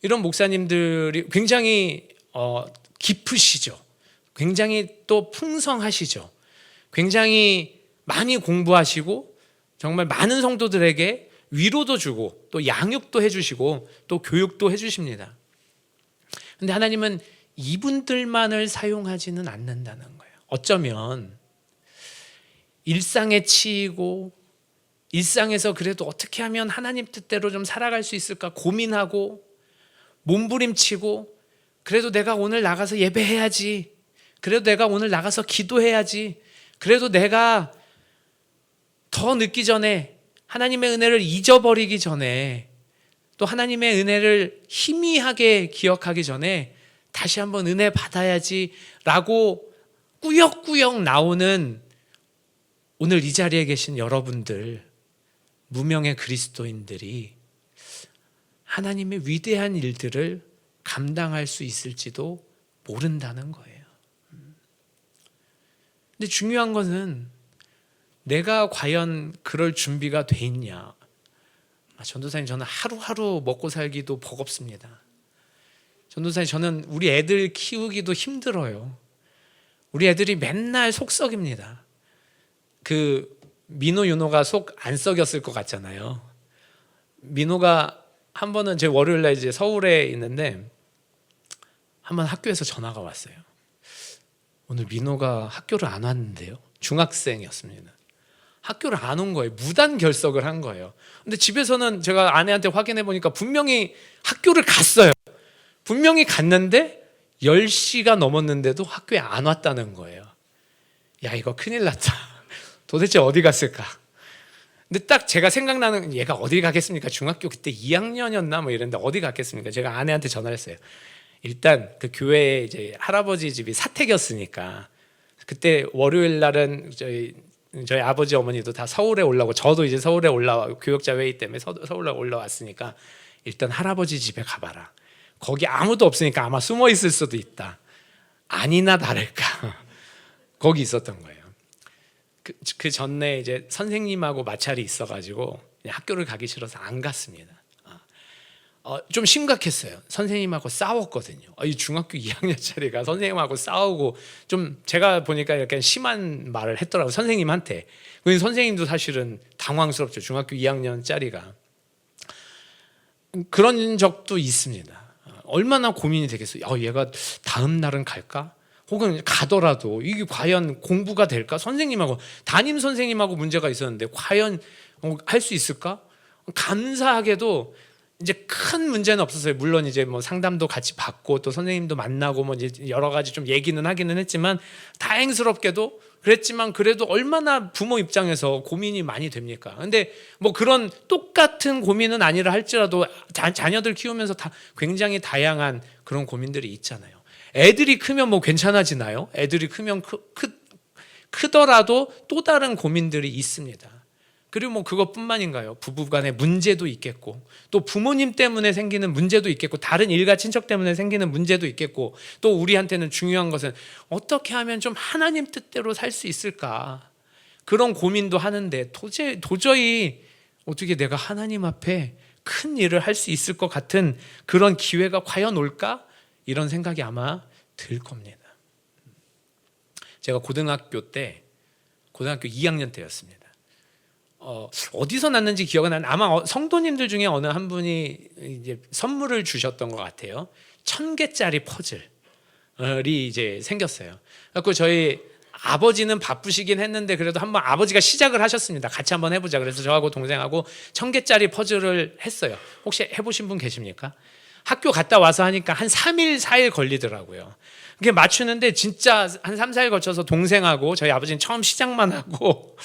이런 목사님들이 굉장히 깊으시죠. 굉장히 또 풍성하시죠. 굉장히 많이 공부하시고 정말 많은 성도들에게 위로도 주고 또 양육도 해주시고 또 교육도 해주십니다. 근데 하나님은 이분들만을 사용하지는 않는다는 거예요. 어쩌면 일상에 치이고 일상에서 그래도 어떻게 하면 하나님 뜻대로 좀 살아갈 수 있을까 고민하고 몸부림치고, 그래도 내가 오늘 나가서 예배해야지, 그래도 내가 오늘 나가서 기도해야지, 그래도 내가 더 늦기 전에 하나님의 은혜를 잊어버리기 전에, 또 하나님의 은혜를 희미하게 기억하기 전에 다시 한번 은혜 받아야지 라고 꾸역꾸역 나오는 오늘 이 자리에 계신 여러분들, 무명의 그리스도인들이 하나님의 위대한 일들을 감당할 수 있을지도 모른다는 거예요. 근데 중요한 것은 내가 과연 그럴 준비가 돼 있냐. 전도사님, 저는 하루하루 먹고 살기도 버겁습니다. 전도사님, 저는 우리 애들 키우기도 힘들어요. 우리 애들이 맨날 속 썩입니다. 민호 윤호가 속 안 썩였을 것 같잖아요. 민호가 한 번은 제 월요일날 이제 서울에 있는데 한 번 학교에서 전화가 왔어요. 오늘 민호가 학교를 안 왔는데요. 중학생이었습니다. 학교를 안 온 거예요. 무단 결석을 한 거예요. 근데 집에서는 제가 아내한테 확인해 보니까 분명히 학교를 갔어요. 분명히 갔는데 10시가 넘었는데도 학교에 안 왔다는 거예요. 야, 이거 큰일 났다. 도대체 어디 갔을까? 근데 딱 제가 생각나는, 얘가 어디 가겠습니까? 중학교 그때 2학년이었나 뭐 이랬는데 어디 갔겠습니까? 제가 아내한테 전화를 했어요. 일단 그 교회에 이제 할아버지 집이 사택이었으니까 그때 월요일 날은 저희 아버지 어머니도 다 서울에 올라오고 저도 이제 서울에 올라와 교역자 회의 때문에 서울에 올라왔으니까 일단 할아버지 집에 가봐라. 거기 아무도 없으니까 아마 숨어 있을 수도 있다. 아니나 다를까 거기 있었던 거예요. 그 전에 이제 선생님하고 마찰이 있어가지고 학교를 가기 싫어서 안 갔습니다. 좀 심각했어요. 선생님하고 싸웠거든요. 이 중학교 2학년짜리가 선생님하고 싸우고, 좀 제가 보니까 약간 심한 말을 했더라고요, 선생님한테. 선생님도 사실은 당황스럽죠, 중학교 2학년짜리가. 그런 적도 있습니다. 얼마나 고민이 되겠어요. 얘가 다음 날은 갈까? 혹은 가더라도 이게 과연 공부가 될까? 선생님하고, 담임 선생님하고 문제가 있었는데 과연 할 수 있을까? 감사하게도 이제 큰 문제는 없었어요. 물론 이제 뭐 상담도 같이 받고 또 선생님도 만나고 뭐 이제 여러 가지 좀 얘기는 하기는 했지만, 다행스럽게도 그랬지만 그래도 얼마나 부모 입장에서 고민이 많이 됩니까? 근데 뭐 그런 똑같은 고민은 아니라 할지라도 자녀들 키우면서 다 굉장히 다양한 그런 고민들이 있잖아요. 애들이 크면 뭐 괜찮아지나요? 애들이 크면 크더라도 또 다른 고민들이 있습니다. 그리고 뭐 그것뿐만인가요? 부부간의 문제도 있겠고, 또 부모님 때문에 생기는 문제도 있겠고, 다른 일가 친척 때문에 생기는 문제도 있겠고, 또 우리한테는 중요한 것은 어떻게 하면 좀 하나님 뜻대로 살 수 있을까? 그런 고민도 하는데 도저히 어떻게 내가 하나님 앞에 큰 일을 할 수 있을 것 같은 그런 기회가 과연 올까? 이런 생각이 아마 들 겁니다. 제가 고등학교 2학년 때였습니다. 어디서 났는지 기억은 안, 아마 성도님들 중에 어느 한 분이 이제 선물을 주셨던 것 같아요. 1000개짜리 퍼즐이 이제 생겼어요. 그래서 저희 아버지는 바쁘시긴 했는데 그래도 한번 아버지가 시작을 하셨습니다. 같이 한번 해보자. 그래서 저하고 동생하고 1000개짜리 퍼즐을 했어요. 혹시 해보신 분 계십니까? 학교 갔다 와서 하니까 한 3일 4일 걸리더라고요. 그게 맞추는데 진짜 한 3, 4일 거쳐서 동생하고 저희 아버지는 처음 시작만 하고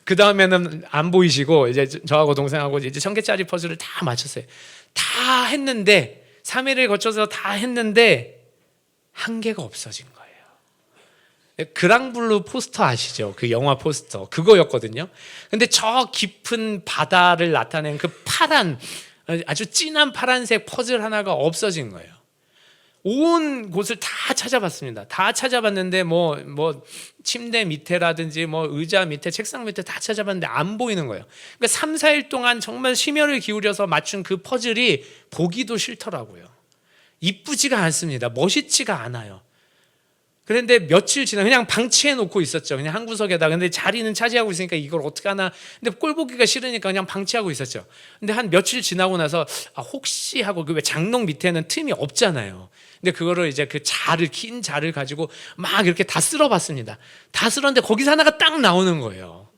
그 다음에는 안 보이시고 이제 저하고 동생하고 이제 1000개짜리 퍼즐을 다 맞췄어요. 다 했는데 3일을 거쳐서 다 했는데 한 개가 없어진 거예요. 그랑블루 포스터 아시죠? 그 영화 포스터 그거였거든요. 근데 저 깊은 바다를 나타낸 그 파란, 아주 진한 파란색 퍼즐 하나가 없어진 거예요. 온 곳을 다 찾아봤습니다. 다 찾아봤는데 뭐 침대 밑에라든지 뭐 의자 밑에, 책상 밑에 다 찾아봤는데 안 보이는 거예요. 그러니까 3, 4일 동안 정말 심혈을 기울여서 맞춘 그 퍼즐이 보기도 싫더라고요. 이쁘지가 않습니다. 멋있지가 않아요. 그런데 며칠 지나 그냥 방치해 놓고 있었죠. 그냥 한 구석에다. 근데 자리는 차지하고 있으니까 이걸 어떻게 하나. 근데 꼴 보기가 싫으니까 그냥 방치하고 있었죠. 근데 한 며칠 지나고 나서 혹시 하고, 그 왜 장롱 밑에는 틈이 없잖아요. 근데 그거를 이제 그 긴 자를 가지고 막 이렇게 다 쓸어봤습니다. 다 쓸었는데 거기서 하나가 딱 나오는 거예요.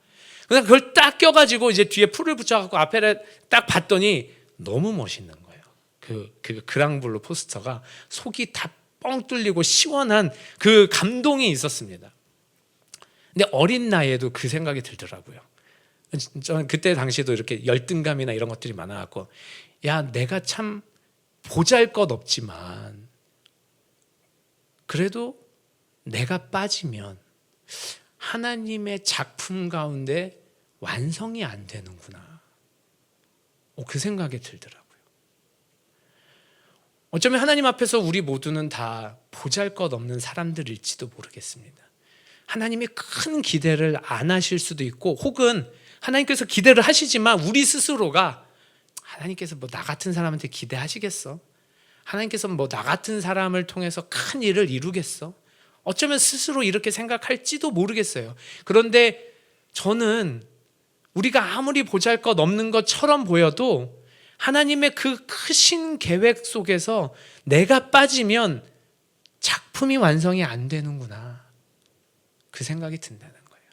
그냥 그걸 딱 껴가지고 이제 뒤에 풀을 붙여갖고 앞에 딱 봤더니 너무 멋있는 거예요. 그 그랑블루 포스터가 속이 다 뻥 뚫리고 시원한 그 감동이 있었습니다. 근데 어린 나이에도 그 생각이 들더라고요. 저는 그때 당시도 이렇게 열등감이나 이런 것들이 많아갖고, 야, 내가 참 보잘것없지만 그래도 내가 빠지면 하나님의 작품 가운데 완성이 안 되는구나. 그 생각이 들더라고요. 어쩌면 하나님 앞에서 우리 모두는 다 보잘것없는 사람들일지도 모르겠습니다. 하나님이 큰 기대를 안 하실 수도 있고, 혹은 하나님께서 기대를 하시지만 우리 스스로가, 하나님께서 뭐 나 같은 사람한테 기대하시겠어? 하나님께서 뭐 나 같은 사람을 통해서 큰 일을 이루겠어? 어쩌면 스스로 이렇게 생각할지도 모르겠어요. 그런데 저는 우리가 아무리 보잘것없는 것처럼 보여도 하나님의 그 크신 계획 속에서 내가 빠지면 작품이 완성이 안 되는구나, 그 생각이 든다는 거예요.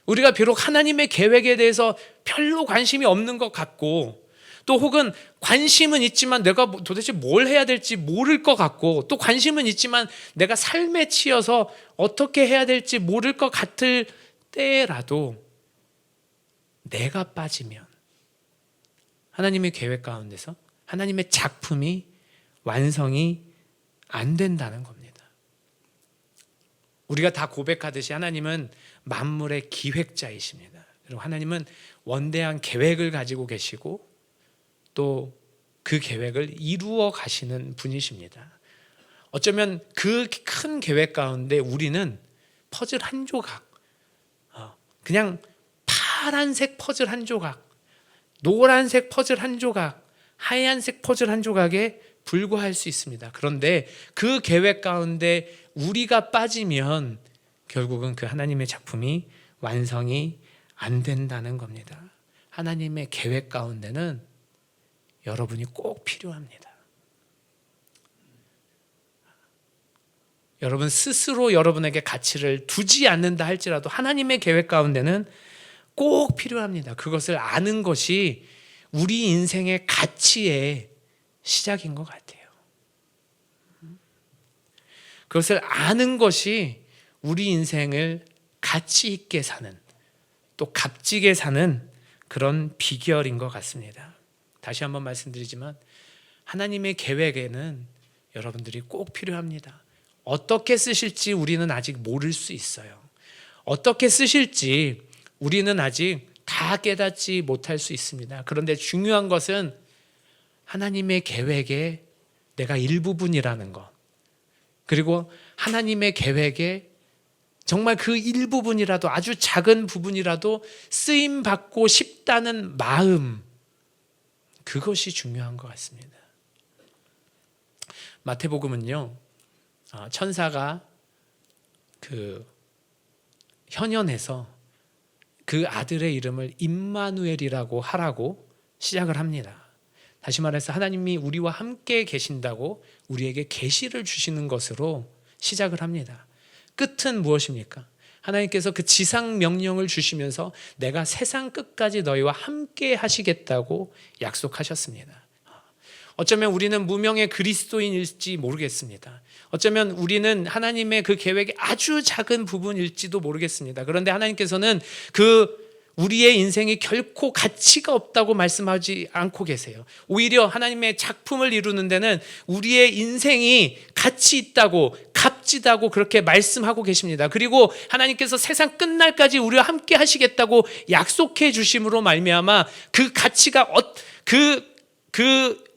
우리가 비록 하나님의 계획에 대해서 별로 관심이 없는 것 같고, 또 혹은 관심은 있지만 내가 도대체 뭘 해야 될지 모를 것 같고, 또 관심은 있지만 내가 삶에 치여서 어떻게 해야 될지 모를 것 같을 때라도 내가 빠지면 하나님의 계획 가운데서 하나님의 작품이 완성이 안 된다는 겁니다. 우리가 다 고백하듯이 하나님은 만물의 기획자이십니다. 그리고 하나님은 원대한 계획을 가지고 계시고 또 그 계획을 이루어 가시는 분이십니다. 어쩌면 그 큰 계획 가운데 우리는 퍼즐 한 조각, 그냥 파란색 퍼즐 한 조각, 노란색 퍼즐 한 조각, 하얀색 퍼즐 한 조각에 불과할 수 있습니다. 그런데 그 계획 가운데 우리가 빠지면 결국은 그 하나님의 작품이 완성이 안 된다는 겁니다. 하나님의 계획 가운데는 여러분이 꼭 필요합니다. 여러분 스스로 여러분에게 가치를 두지 않는다 할지라도 하나님의 계획 가운데는 꼭 필요합니다. 그것을 아는 것이 우리 인생의 가치의 시작인 것 같아요. 그것을 아는 것이 우리 인생을 가치 있게 사는, 또 값지게 사는 그런 비결인 것 같습니다. 다시 한번 말씀드리지만 하나님의 계획에는 여러분들이 꼭 필요합니다. 어떻게 쓰실지 우리는 아직 모를 수 있어요. 어떻게 쓰실지 우리는 아직 다 깨닫지 못할 수 있습니다. 그런데 중요한 것은 하나님의 계획의 내가 일부분이라는 것, 그리고 하나님의 계획에 정말 그 일부분이라도, 아주 작은 부분이라도 쓰임받고 싶다는 마음, 그것이 중요한 것 같습니다. 마태복음은요, 천사가 그 현현에서 그 아들의 이름을 임마누엘이라고 하라고 시작을 합니다. 다시 말해서 하나님이 우리와 함께 계신다고 우리에게 계시를 주시는 것으로 시작을 합니다. 끝은 무엇입니까? 하나님께서 그 지상 명령을 주시면서 내가 세상 끝까지 너희와 함께 하시겠다고 약속하셨습니다. 어쩌면 우리는 무명의 그리스도인일지 모르겠습니다. 어쩌면 우리는 하나님의 그 계획의 아주 작은 부분일지도 모르겠습니다. 그런데 하나님께서는 우리의 인생이 결코 가치가 없다고 말씀하지 않고 계세요. 오히려 하나님의 작품을 이루는 데는 우리의 인생이 가치 있다고, 값지다고 그렇게 말씀하고 계십니다. 그리고 하나님께서 세상 끝날까지 우리와 함께 하시겠다고 약속해 주심으로 말미암아 그 가치가 그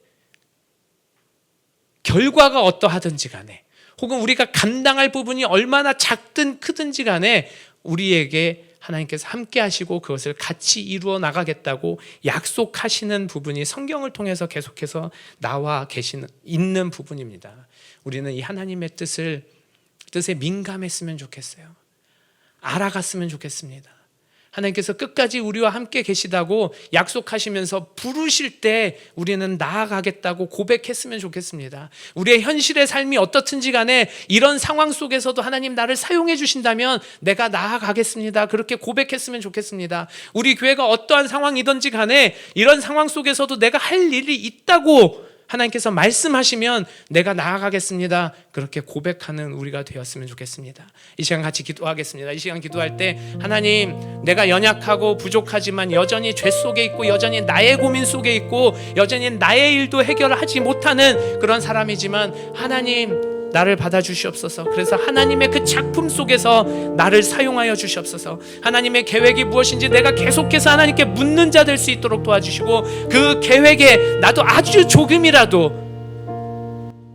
결과가 어떠하든지 간에, 혹은 우리가 감당할 부분이 얼마나 작든 크든지 간에 우리에게 하나님께서 함께 하시고 그것을 같이 이루어 나가겠다고 약속하시는 부분이 성경을 통해서 계속해서 나와 있는 부분입니다. 우리는 이 하나님의 뜻에 민감했으면 좋겠어요. 알아갔으면 좋겠습니다. 하나님께서 끝까지 우리와 함께 계시다고 약속하시면서 부르실 때 우리는 나아가겠다고 고백했으면 좋겠습니다. 우리의 현실의 삶이 어떻든지 간에 이런 상황 속에서도 하나님 나를 사용해 주신다면 내가 나아가겠습니다. 그렇게 고백했으면 좋겠습니다. 우리 교회가 어떠한 상황이든지 간에 이런 상황 속에서도 내가 할 일이 있다고 하나님께서 말씀하시면 내가 나아가겠습니다. 그렇게 고백하는 우리가 되었으면 좋겠습니다. 이 시간 같이 기도하겠습니다. 이 시간 기도할 때 하나님, 내가 연약하고 부족하지만 여전히 죄 속에 있고 여전히 나의 고민 속에 있고 여전히 나의 일도 해결하지 못하는 그런 사람이지만 하나님 나를 받아주시옵소서. 그래서 하나님의 그 작품 속에서 나를 사용하여 주시옵소서. 하나님의 계획이 무엇인지 내가 계속해서 하나님께 묻는 자 될 수 있도록 도와주시고 그 계획에 나도 아주 조금이라도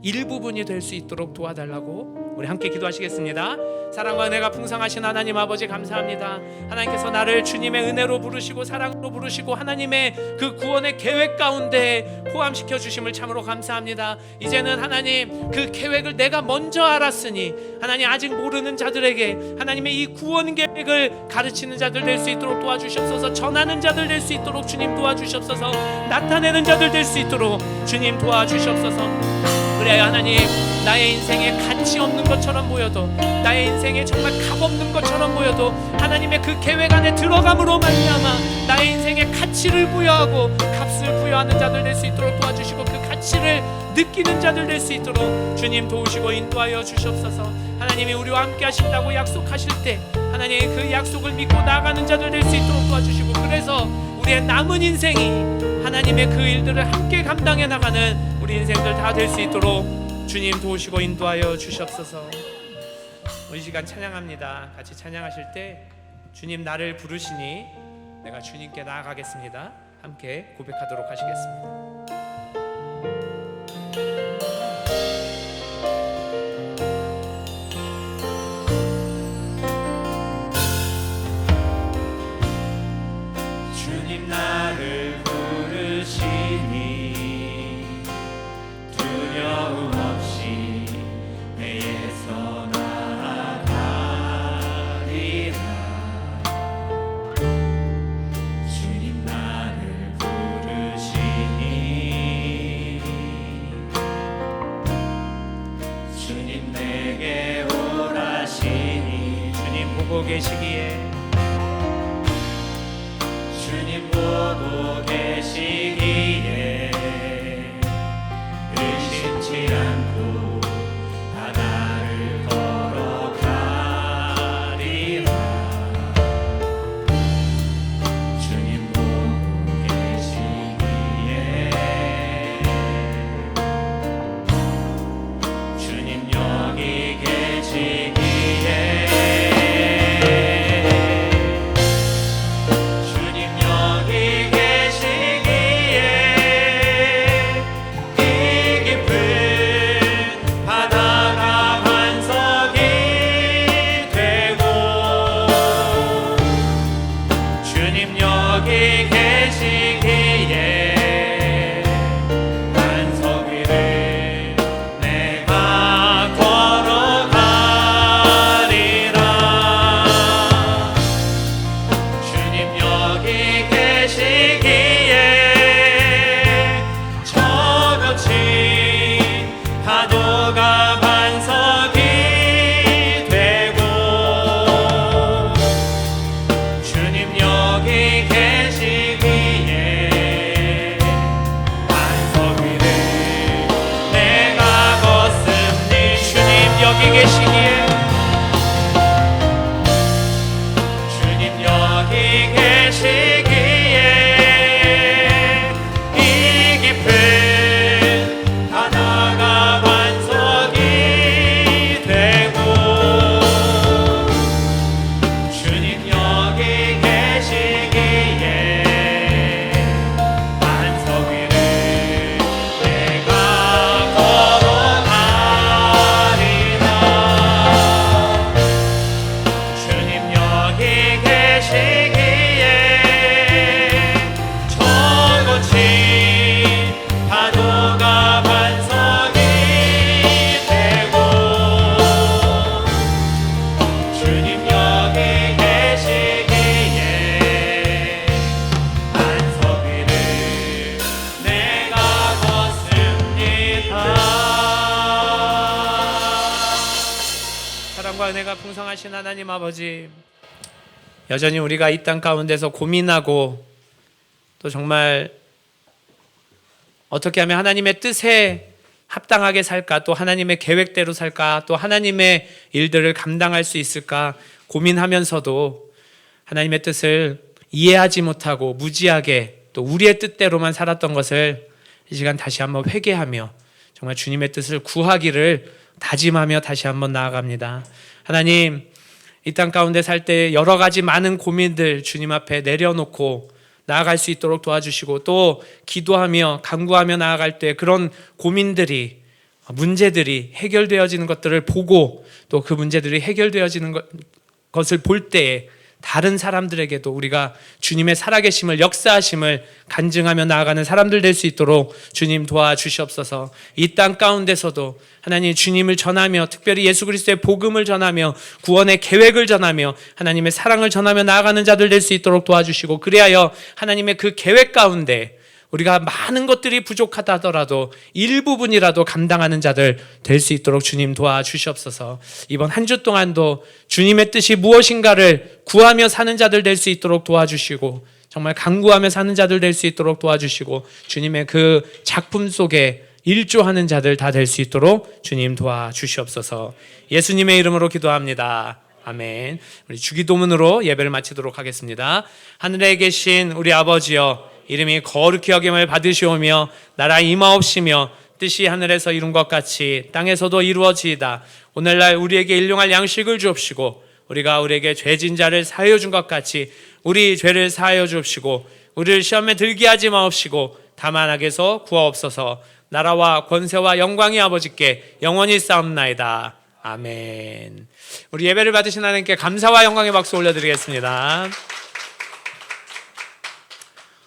일부분이 될 수 있도록 도와달라고 우리 함께 기도하시겠습니다. 사랑과 은혜가 풍성하신 하나님 아버지 감사합니다. 하나님께서 나를 주님의 은혜로 부르시고 사랑으로 부르시고 하나님의 그 구원의 계획 가운데 포함시켜 주심을 참으로 감사합니다. 이제는 하나님 그 계획을 내가 먼저 알았으니 하나님 아직 모르는 자들에게 하나님의 이 구원 계획을 가르치는 자들 될 수 있도록 도와주시옵소서. 전하는 자들 될 수 있도록 주님 도와주시옵소서. 나타내는 자들 될 수 있도록 주님 도와주시옵소서. 그래야 하나님 나의 인생의 가치 없는 것처럼 보여도, 나의 인생에 정말 값 없는 것처럼 보여도 하나님의 그 계획 안에 들어감으로 말미암아 나의 인생에 가치를 부여하고 값을 부여하는 자들 될 수 있도록 도와주시고, 그 가치를 느끼는 자들 될 수 있도록 주님 도우시고 인도하여 주시옵소서. 하나님이 우리와 함께 하신다고 약속하실 때 하나님의 그 약속을 믿고 나아가는 자들 될 수 있도록 도와주시고, 그래서 우리의 남은 인생이 하나님의 그 일들을 함께 감당해 나가는 우리 인생들 다 될 수 있도록 주님 도우시고 인도하여 주시옵소서. 이 시간 찬양합니다. 같이 찬양하실 때 주님 나를 부르시니 내가 주님께 나아가겠습니다. 함께 고백하도록 하시겠습니다. 주님 나를 부르시니 두려움 없이 내에서 나아가리라. 주님 나를 부르시니 주님 내게 오라시니 주님 보고 계시기에 주님 보고 계시기에 의심치 않고 바다를 걸어가리라. 주님 보고 계시기에 주님 여기 계시기에 은혜가 풍성하신 하나님 아버지, 여전히 우리가 이 땅 가운데서 고민하고 또 정말 어떻게 하면 하나님의 뜻에 합당하게 살까, 또 하나님의 계획대로 살까, 또 하나님의 일들을 감당할 수 있을까 고민하면서도 하나님의 뜻을 이해하지 못하고 무지하게 또 우리의 뜻대로만 살았던 것을 이 시간 다시 한번 회개하며 정말 주님의 뜻을 구하기를 다짐하며 다시 한번 나아갑니다. 하나님, 이 땅 가운데 살 때 여러 가지 많은 고민들 주님 앞에 내려놓고 나아갈 수 있도록 도와주시고, 또 기도하며 간구하며 나아갈 때 그런 고민들이, 문제들이 해결되어지는 것들을 보고 또 그 문제들이 해결되어지는 것을 볼 때에 다른 사람들에게도 우리가 주님의 살아계심을, 역사하심을 간증하며 나아가는 사람들 될 수 있도록 주님 도와주시옵소서. 이 땅 가운데서도 하나님 주님을 전하며, 특별히 예수 그리스도의 복음을 전하며 구원의 계획을 전하며 하나님의 사랑을 전하며 나아가는 자들 될 수 있도록 도와주시고, 그리하여 하나님의 그 계획 가운데 우리가 많은 것들이 부족하다 하더라도 일부분이라도 감당하는 자들 될 수 있도록 주님 도와주시옵소서. 이번 한 주 동안도 주님의 뜻이 무엇인가를 구하며 사는 자들 될 수 있도록 도와주시고, 정말 간구하며 사는 자들 될 수 있도록 도와주시고, 주님의 그 작품 속에 일조하는 자들 다 될 수 있도록 주님 도와주시옵소서. 예수님의 이름으로 기도합니다. 아멘. 우리 주기도문으로 예배를 마치도록 하겠습니다. 하늘에 계신 우리 아버지여, 이름이 거룩히 여김을 받으시오며 나라 임하옵시며 뜻이 하늘에서 이룬 것 같이 땅에서도 이루어지이다. 오늘날 우리에게 일용할 양식을 주옵시고, 우리가 우리에게 죄진 자를 사하여 준 것 같이 우리 죄를 사하여 주옵시고, 우리를 시험에 들게 하지 마옵시고 다만 악에서 구하옵소서. 나라와 권세와 영광이 아버지께 영원히 싸움나이다. 아멘. 우리 예배를 받으신 하나님께 감사와 영광의 박수 올려드리겠습니다.